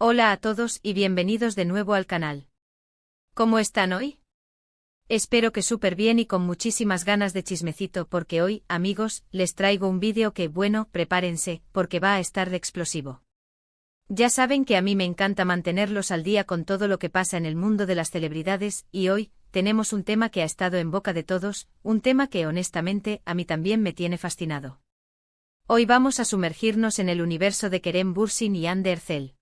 Hola a todos y bienvenidos de nuevo al canal. ¿Cómo están hoy? Espero que súper bien y con muchísimas ganas de chismecito porque hoy, amigos, les traigo un vídeo que, bueno, prepárense, porque va a estar de explosivo. Ya saben que a mí me encanta mantenerlos al día con todo lo que pasa en el mundo de las celebridades y hoy, tenemos un tema que ha estado en boca de todos, un tema que honestamente a mí también me tiene fascinado. Hoy vamos a sumergirnos en el universo de Kerem Bürsin y Hande Erçel.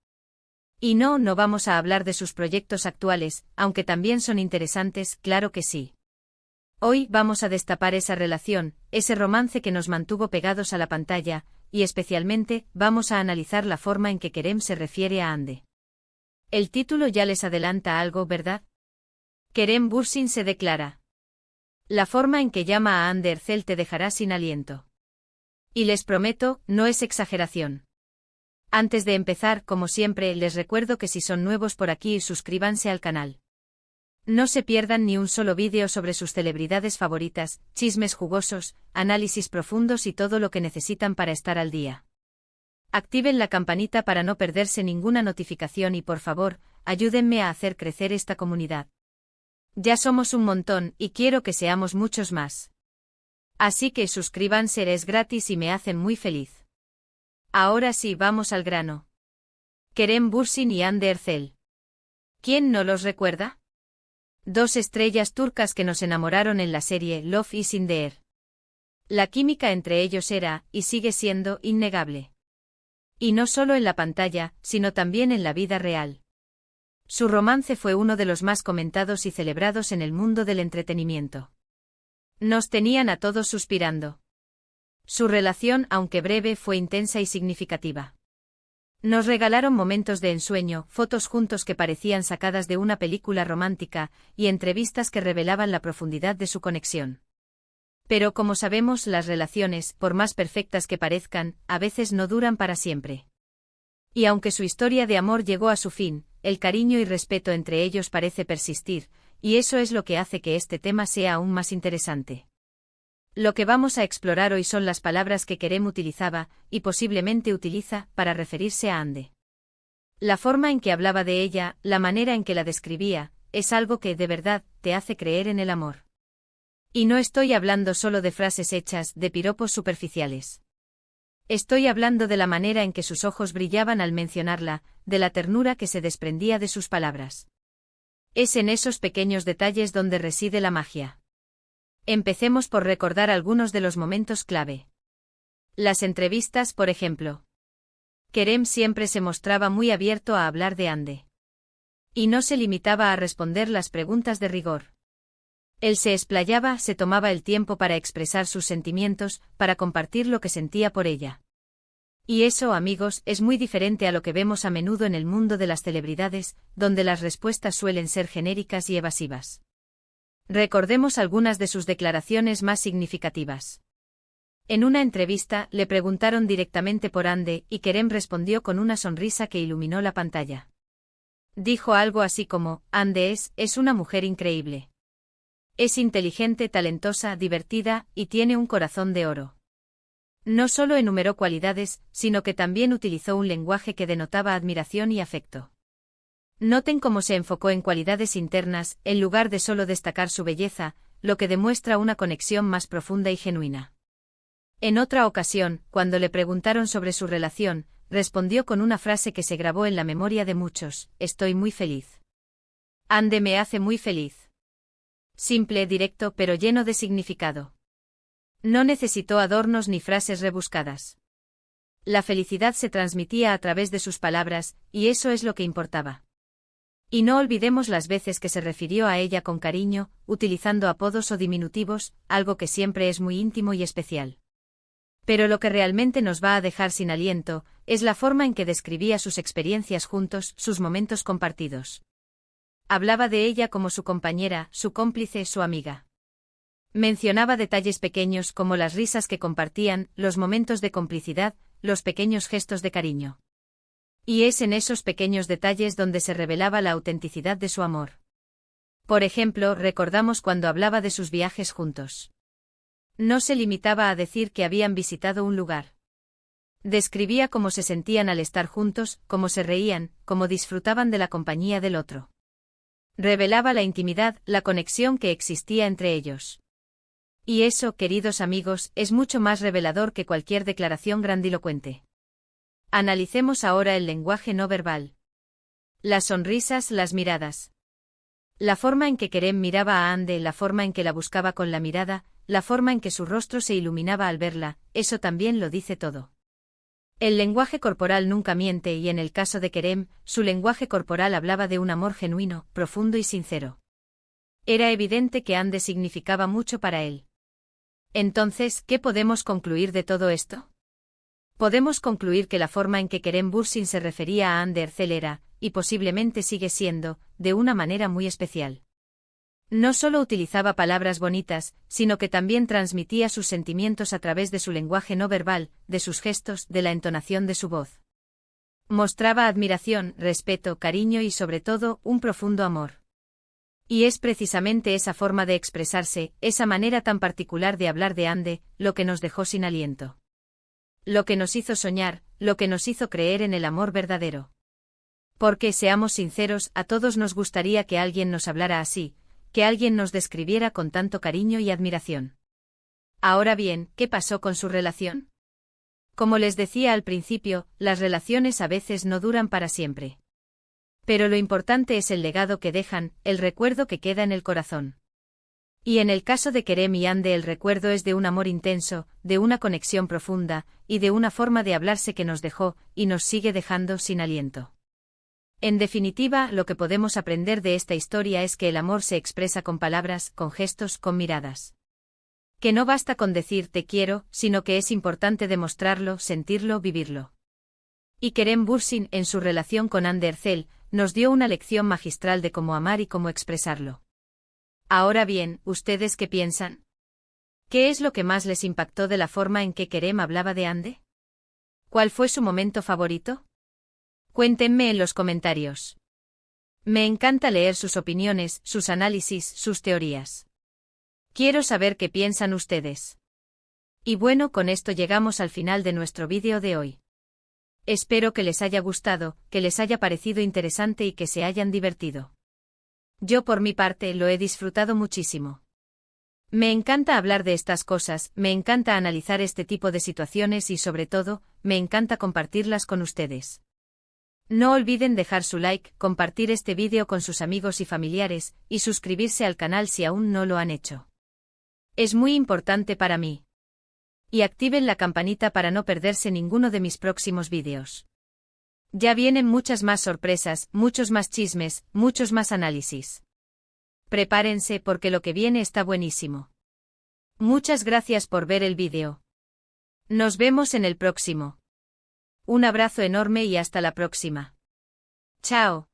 Y no vamos a hablar de sus proyectos actuales, aunque también son interesantes, claro que sí. Hoy vamos a destapar esa relación, ese romance que nos mantuvo pegados a la pantalla, y especialmente, vamos a analizar la forma en que Kerem se refiere a Hande. El título ya les adelanta algo, ¿verdad? Kerem Bürsin se declara. La forma en que llama a Hande Erçel te dejará sin aliento. Y les prometo, no es exageración. Antes de empezar, como siempre, les recuerdo que si son nuevos por aquí, suscríbanse al canal. No se pierdan ni un solo vídeo sobre sus celebridades favoritas, chismes jugosos, análisis profundos y todo lo que necesitan para estar al día. Activen la campanita para no perderse ninguna notificación y por favor, ayúdenme a hacer crecer esta comunidad. Ya somos un montón y quiero que seamos muchos más. Así que suscríbanse, es gratis y me hacen muy feliz. Ahora sí, vamos al grano. Kerem Bürsin y Hande Erçel. ¿Quién no los recuerda? Dos estrellas turcas que nos enamoraron en la serie Love is in the Air. La química entre ellos era, y sigue siendo, innegable. Y no solo en la pantalla, sino también en la vida real. Su romance fue uno de los más comentados y celebrados en el mundo del entretenimiento. Nos tenían a todos suspirando. Su relación, aunque breve, fue intensa y significativa. Nos regalaron momentos de ensueño, fotos juntos que parecían sacadas de una película romántica, y entrevistas que revelaban la profundidad de su conexión. Pero como sabemos, las relaciones, por más perfectas que parezcan, a veces no duran para siempre. Y aunque su historia de amor llegó a su fin, el cariño y respeto entre ellos parece persistir, y eso es lo que hace que este tema sea aún más interesante. Lo que vamos a explorar hoy son las palabras que Kerem utilizaba, y posiblemente utiliza, para referirse a Hande. La forma en que hablaba de ella, la manera en que la describía, es algo que, de verdad, te hace creer en el amor. Y no estoy hablando solo de frases hechas, de piropos superficiales. Estoy hablando de la manera en que sus ojos brillaban al mencionarla, de la ternura que se desprendía de sus palabras. Es en esos pequeños detalles donde reside la magia. Empecemos por recordar algunos de los momentos clave. Las entrevistas, por ejemplo. Kerem siempre se mostraba muy abierto a hablar de Hande. Y no se limitaba a responder las preguntas de rigor. Él se explayaba, se tomaba el tiempo para expresar sus sentimientos, para compartir lo que sentía por ella. Y eso, amigos, es muy diferente a lo que vemos a menudo en el mundo de las celebridades, donde las respuestas suelen ser genéricas y evasivas. Recordemos algunas de sus declaraciones más significativas. En una entrevista, le preguntaron directamente por Hande y Kerem respondió con una sonrisa que iluminó la pantalla. Dijo algo así como, Hande es una mujer increíble. Es inteligente, talentosa, divertida, y tiene un corazón de oro. No solo enumeró cualidades, sino que también utilizó un lenguaje que denotaba admiración y afecto. Noten cómo se enfocó en cualidades internas, en lugar de solo destacar su belleza, lo que demuestra una conexión más profunda y genuina. En otra ocasión, cuando le preguntaron sobre su relación, respondió con una frase que se grabó en la memoria de muchos, estoy muy feliz. Hande me hace muy feliz. Simple, directo, pero lleno de significado. No necesitó adornos ni frases rebuscadas. La felicidad se transmitía a través de sus palabras, y eso es lo que importaba. Y no olvidemos las veces que se refirió a ella con cariño, utilizando apodos o diminutivos, algo que siempre es muy íntimo y especial. Pero lo que realmente nos va a dejar sin aliento, es la forma en que describía sus experiencias juntos, sus momentos compartidos. Hablaba de ella como su compañera, su cómplice, su amiga. Mencionaba detalles pequeños como las risas que compartían, los momentos de complicidad, los pequeños gestos de cariño. Y es en esos pequeños detalles donde se revelaba la autenticidad de su amor. Por ejemplo, recordamos cuando hablaba de sus viajes juntos. No se limitaba a decir que habían visitado un lugar. Describía cómo se sentían al estar juntos, cómo se reían, cómo disfrutaban de la compañía del otro. Revelaba la intimidad, la conexión que existía entre ellos. Y eso, queridos amigos, es mucho más revelador que cualquier declaración grandilocuente. Analicemos ahora el lenguaje no verbal. Las sonrisas, las miradas. La forma en que Kerem miraba a Ande, la forma en que la buscaba con la mirada, la forma en que su rostro se iluminaba al verla, eso también lo dice todo. El lenguaje corporal nunca miente y en el caso de Kerem, su lenguaje corporal hablaba de un amor genuino, profundo y sincero. Era evidente que Ande significaba mucho para él. Entonces, ¿qué podemos concluir de todo esto? Podemos concluir que la forma en que Kerem Bürsin se refería a Ande Erçel era, y posiblemente sigue siendo, de una manera muy especial. No solo utilizaba palabras bonitas, sino que también transmitía sus sentimientos a través de su lenguaje no verbal, de sus gestos, de la entonación de su voz. Mostraba admiración, respeto, cariño y sobre todo, un profundo amor. Y es precisamente esa forma de expresarse, esa manera tan particular de hablar de Ande, lo que nos dejó sin aliento. Lo que nos hizo soñar, lo que nos hizo creer en el amor verdadero. Porque, seamos sinceros, a todos nos gustaría que alguien nos hablara así, que alguien nos describiera con tanto cariño y admiración. Ahora bien, ¿qué pasó con su relación? Como les decía al principio, las relaciones a veces no duran para siempre. Pero lo importante es el legado que dejan, el recuerdo que queda en el corazón. Y en el caso de Kerem y Ande el recuerdo es de un amor intenso, de una conexión profunda, y de una forma de hablarse que nos dejó, y nos sigue dejando sin aliento. En definitiva, lo que podemos aprender de esta historia es que el amor se expresa con palabras, con gestos, con miradas. Que no basta con decir te quiero, sino que es importante demostrarlo, sentirlo, vivirlo. Y Kerem Bürsin, en su relación con Ande Erçel, nos dio una lección magistral de cómo amar y cómo expresarlo. Ahora bien, ¿ustedes qué piensan? ¿Qué es lo que más les impactó de la forma en que Kerem hablaba de Ande? ¿Cuál fue su momento favorito? Cuéntenme en los comentarios. Me encanta leer sus opiniones, sus análisis, sus teorías. Quiero saber qué piensan ustedes. Y bueno, con esto llegamos al final de nuestro vídeo de hoy. Espero que les haya gustado, que les haya parecido interesante y que se hayan divertido. Yo por mi parte lo he disfrutado muchísimo. Me encanta hablar de estas cosas, me encanta analizar este tipo de situaciones y sobre todo, me encanta compartirlas con ustedes. No olviden dejar su like, compartir este vídeo con sus amigos y familiares, y suscribirse al canal si aún no lo han hecho. Es muy importante para mí. Y activen la campanita para no perderse ninguno de mis próximos vídeos. Ya vienen muchas más sorpresas, muchos más chismes, muchos más análisis. Prepárense porque lo que viene está buenísimo. Muchas gracias por ver el vídeo. Nos vemos en el próximo. Un abrazo enorme y hasta la próxima. Chao.